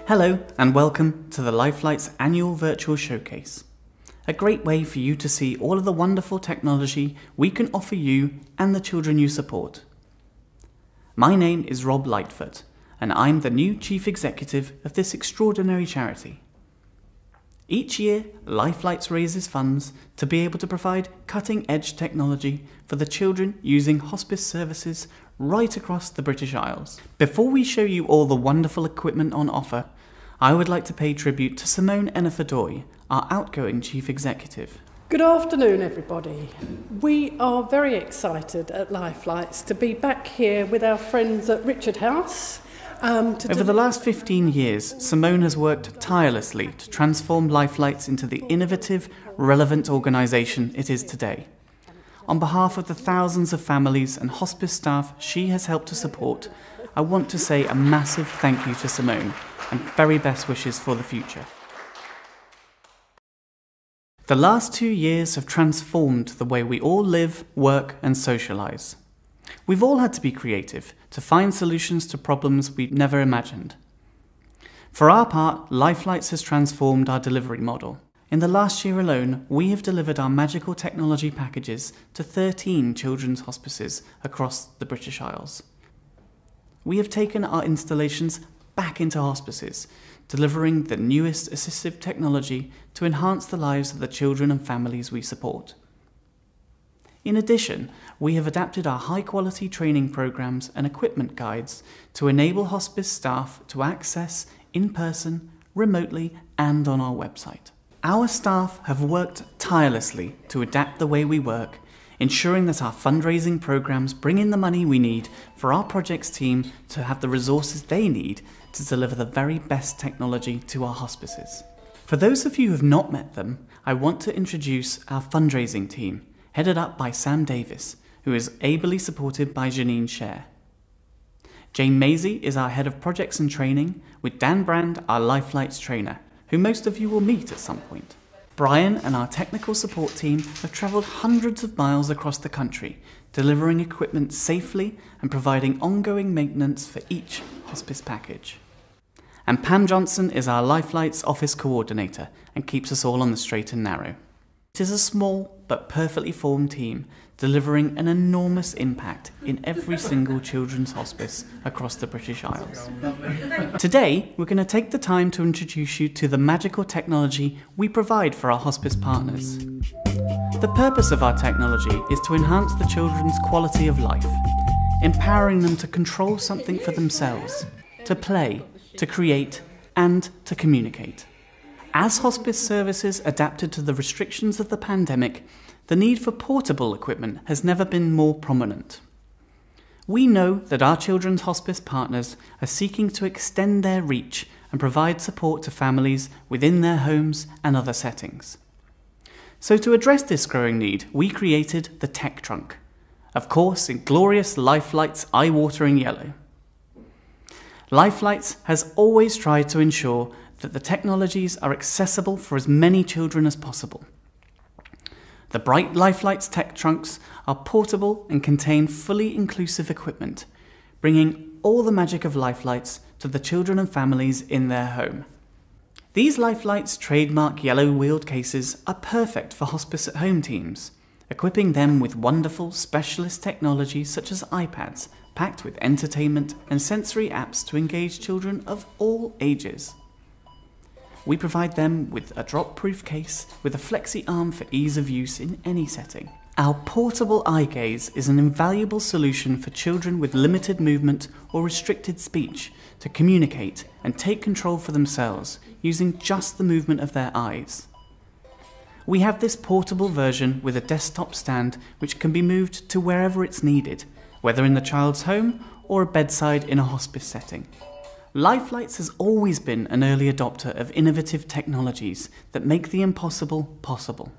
Hello and welcome to the Lifelites annual virtual showcase. A great way for you to see all of the wonderful technology we can offer you and the children you support. My name is Rob Lightfoot and I'm the new Chief Executive of this extraordinary charity. Each year, Lifelites raises funds to be able to provide cutting-edge technology for the children using hospice services right across the British Isles. Before we show you all the wonderful equipment on offer, I would like to pay tribute to Simone Ennifer-Doy, our outgoing Chief Executive. Good afternoon, everybody. We are very excited at Lifelites to be back here with our friends at Richard House. Over the last 15 years, Simone has worked tirelessly to transform Lifelites into the innovative, relevant organisation it is today. On behalf of the thousands of families and hospice staff she has helped to support, I want to say a massive thank you to Simone and very best wishes for the future. The last 2 years have transformed the way we all live, work and socialise. We've all had to be creative to find solutions to problems we'd never imagined. For our part, Lifelites has transformed our delivery model. In the last year alone, we have delivered our magical technology packages to 13 children's hospices across the British Isles. We have taken our installations back into hospices, delivering the newest assistive technology to enhance the lives of the children and families we support. In addition, we have adapted our high-quality training programs and equipment guides to enable hospice staff to access in person, remotely and on our website. Our staff have worked tirelessly to adapt the way we work, ensuring that our fundraising programs bring in the money we need for our projects team to have the resources they need to deliver the very best technology to our hospices. For those of you who have not met them, I want to introduce our fundraising team, headed up by Sam Davis, who is ably supported by Janine Scher. Jane Maisie is our Head of Projects and Training, with Dan Brand, our Lifelites trainer, who most of you will meet at some point. Brian and our technical support team have travelled hundreds of miles across the country, delivering equipment safely and providing ongoing maintenance for each hospice package. And Pam Johnson is our Lifelites office coordinator and keeps us all on the straight and narrow. It is a small but perfectly formed team, delivering an enormous impact in every single children's hospice across the British Isles. Today, we're going to take the time to introduce you to the magical technology we provide for our hospice partners. The purpose of our technology is to enhance the children's quality of life, empowering them to control something for themselves, to play, to create, and to communicate. As hospice services adapted to the restrictions of the pandemic, the need for portable equipment has never been more prominent. We know that our children's hospice partners are seeking to extend their reach and provide support to families within their homes and other settings. So to address this growing need, we created the Tech Trunk, of course in glorious Lifelites eye-watering yellow. Lifelites has always tried to ensure that the technologies are accessible for as many children as possible. The bright Lifelites Tech Trunks are portable and contain fully inclusive equipment, bringing all the magic of Lifelites to the children and families in their home. These Lifelites trademark yellow-wheeled cases are perfect for hospice at home teams, equipping them with wonderful specialist technologies such as iPads, packed with entertainment and sensory apps to engage children of all ages. We provide them with a drop-proof case with a flexi arm for ease of use in any setting. Our portable eye gaze is an invaluable solution for children with limited movement or restricted speech to communicate and take control for themselves using just the movement of their eyes. We have this portable version with a desktop stand which can be moved to wherever it's needed, whether in the child's home or a bedside in a hospice setting. Lifelites has always been an early adopter of innovative technologies that make the impossible possible.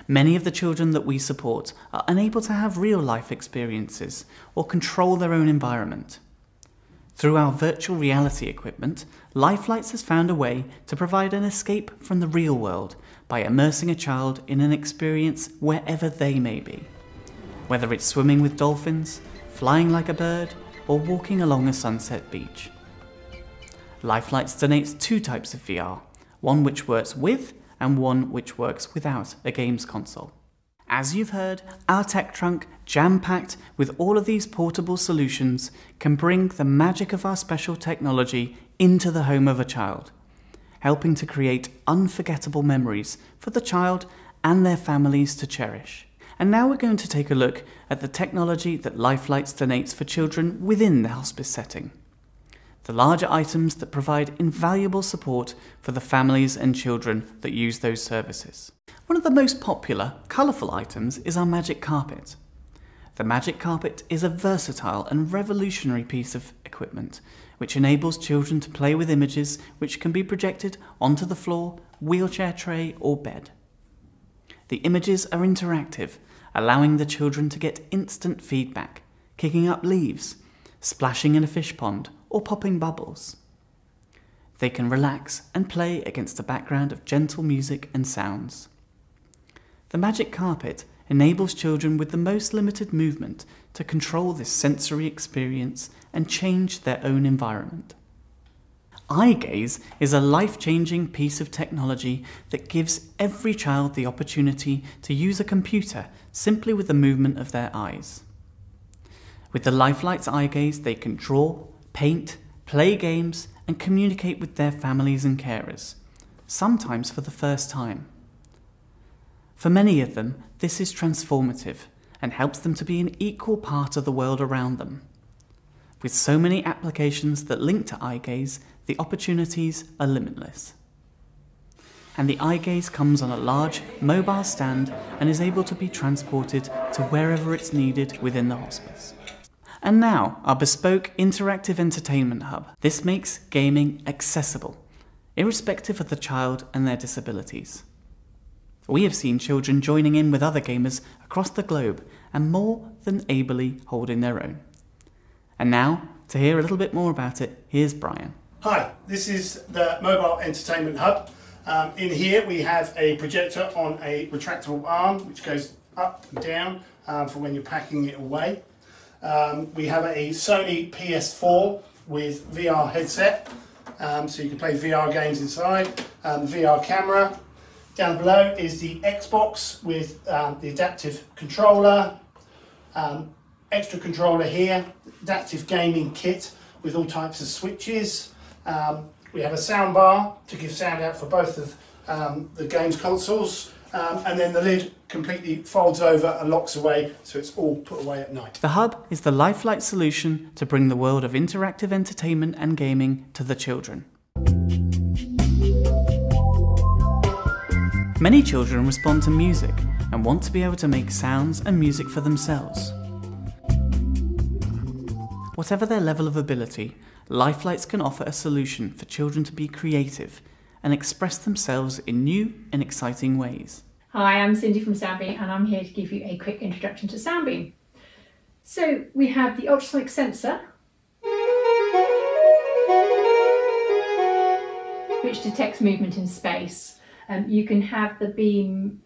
Many of the children that we support are unable to have real-life experiences or control their own environment. Through our virtual reality equipment, Lifelites has found a way to provide an escape from the real world by immersing a child in an experience wherever they may be. Whether it's swimming with dolphins, flying like a bird, or walking along a sunset beach. Lifelites donates 2 types of VR, one which works with and one which works without a games console. As you've heard, our tech trunk, jam-packed with all of these portable solutions, can bring the magic of our special technology into the home of a child, helping to create unforgettable memories for the child and their families to cherish. And now we're going to take a look at the technology that Lifelites donates for children within the hospice setting. The larger items that provide invaluable support for the families and children that use those services. One of the most popular, colourful items is our magic carpet. The magic carpet is a versatile and revolutionary piece of equipment which enables children to play with images which can be projected onto the floor, wheelchair tray or bed. The images are interactive, allowing the children to get instant feedback, kicking up leaves, splashing in a fish pond or popping bubbles. They can relax and play against a background of gentle music and sounds. The magic carpet enables children with the most limited movement to control this sensory experience and change their own environment. Eye gaze is a life-changing piece of technology that gives every child the opportunity to use a computer simply with the movement of their eyes. With the Lifelites eye gaze, they can draw, paint, play games, and communicate with their families and carers, sometimes for the first time. For many of them, this is transformative and helps them to be an equal part of the world around them. With so many applications that link to eye gaze, the opportunities are limitless. And the eye gaze comes on a large mobile stand and is able to be transported to wherever it's needed within the hospice. And now, our bespoke interactive entertainment hub. This makes gaming accessible, irrespective of the child and their disabilities. We have seen children joining in with other gamers across the globe and more than ably holding their own. And now, to hear a little bit more about it, here's Brian. Hi, this is the Mobile Entertainment Hub. In here we have a projector on a retractable arm which goes up and down for when you're packing it away. We have a Sony PS4 with VR headset, so you can play VR games inside, VR camera. Down below is the Xbox with the adaptive controller, extra controller here, adaptive gaming kit with all types of switches. We have a sound bar to give sound out for both of the games consoles, and then the lid completely folds over and locks away, so it's all put away at night. The Hub is the Lifelight solution to bring the world of interactive entertainment and gaming to the children. Many children respond to music and want to be able to make sounds and music for themselves. Whatever their level of ability, Lifelites can offer a solution for children to be creative and express themselves in new and exciting ways. Hi, I'm Cindy from Soundbeam and I'm here to give you a quick introduction to Soundbeam. So we have the ultrasonic sensor, which detects movement in space. You can have the beam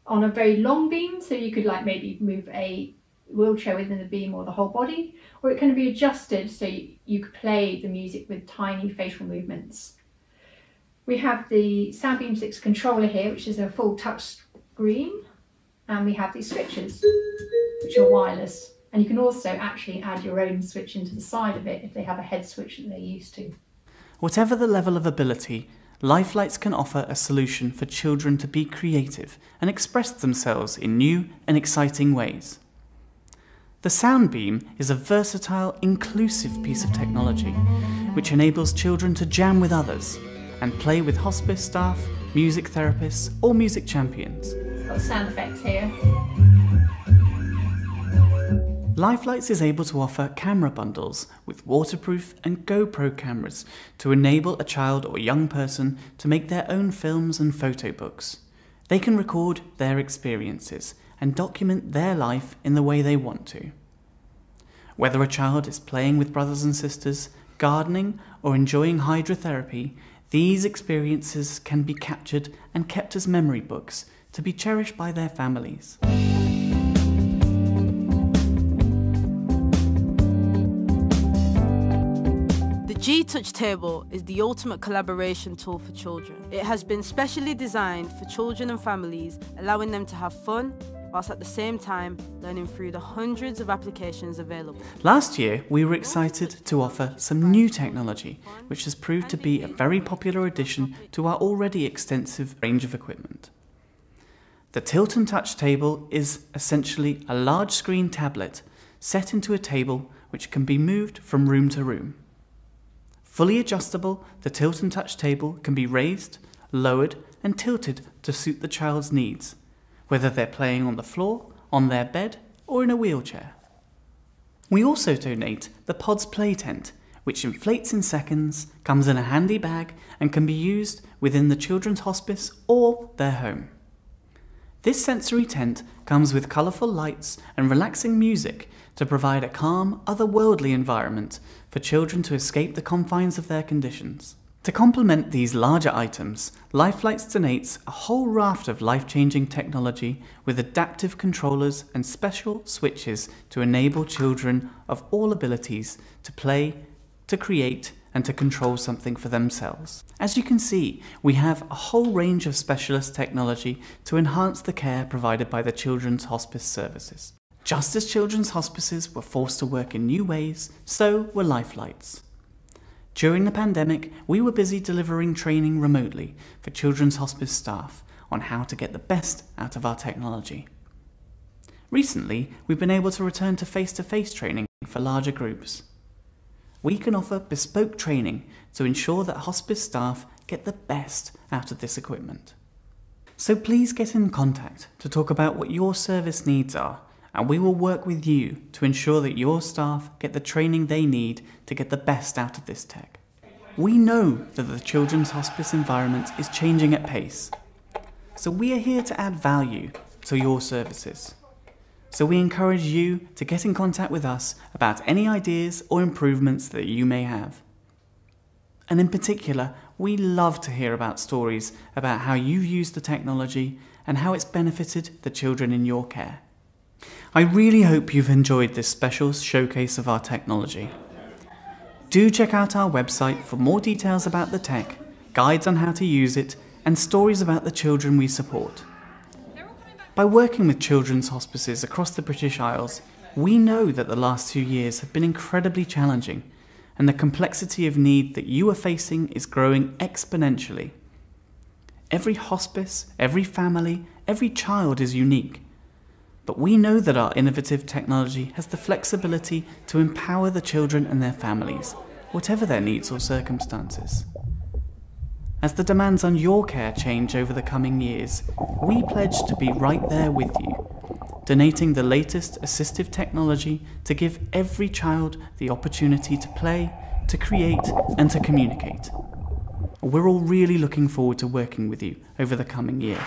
on a very long beam, so you could maybe move a wheelchair within the beam or the whole body, or it can be adjusted so you could play the music with tiny facial movements. We have the Soundbeam 6 controller here, which is a full touch screen, and we have these switches, which are wireless, and you can also actually add your own switch into the side of it if they have a head switch that they're used to. Whatever the level of ability, Lifelites can offer a solution for children to be creative and express themselves in new and exciting ways. The Soundbeam is a versatile, inclusive piece of technology which enables children to jam with others and play with hospice staff, music therapists or music champions. Got sound effects here. Lifelites is able to offer camera bundles with waterproof and GoPro cameras to enable a child or young person to make their own films and photo books. They can record their experiences and document their life in the way they want to. Whether a child is playing with brothers and sisters, gardening, or enjoying hydrotherapy, these experiences can be captured and kept as memory books to be cherished by their families. The G-Touch Table is the ultimate collaboration tool for children. It has been specially designed for children and families, allowing them to have fun, whilst at the same time learning through the hundreds of applications available. Last year, we were excited to offer some new technology, which has proved to be a very popular addition to our already extensive range of equipment. The Tilt and Touch Table is essentially a large screen tablet set into a table which can be moved from room to room. Fully adjustable, the Tilt and Touch Table can be raised, lowered and tilted to suit the child's needs, whether they're playing on the floor, on their bed or in a wheelchair. We also donate the Pods Play Tent, which inflates in seconds, comes in a handy bag and can be used within the children's hospice or their home. This sensory tent comes with colourful lights and relaxing music to provide a calm, otherworldly environment for children to escape the confines of their conditions. To complement these larger items, Lifelites donates a whole raft of life-changing technology with adaptive controllers and special switches to enable children of all abilities to play, to create and to control something for themselves. As you can see, we have a whole range of specialist technology to enhance the care provided by the Children's Hospice services. Just as children's hospices were forced to work in new ways, so were Lifelites. During the pandemic, we were busy delivering training remotely for children's hospice staff on how to get the best out of our technology. Recently, we've been able to return to face-to-face training for larger groups. We can offer bespoke training to ensure that hospice staff get the best out of this equipment. So please get in contact to talk about what your service needs are, and we will work with you to ensure that your staff get the training they need to get the best out of this tech. We know that the children's hospice environment is changing at pace, so we are here to add value to your services. So we encourage you to get in contact with us about any ideas or improvements that you may have. And in particular, we love to hear about stories about how you've used the technology and how it's benefited the children in your care. I really hope you've enjoyed this special showcase of our technology. Do check out our website for more details about the tech, guides on how to use it, and stories about the children we support. By working with children's hospices across the British Isles, we know that the last 2 years have been incredibly challenging, and the complexity of need that you are facing is growing exponentially. Every hospice, every family, every child is unique. But we know that our innovative technology has the flexibility to empower the children and their families, whatever their needs or circumstances. As the demands on your care change over the coming years, we pledge to be right there with you, donating the latest assistive technology to give every child the opportunity to play, to create, and to communicate. We're all really looking forward to working with you over the coming year.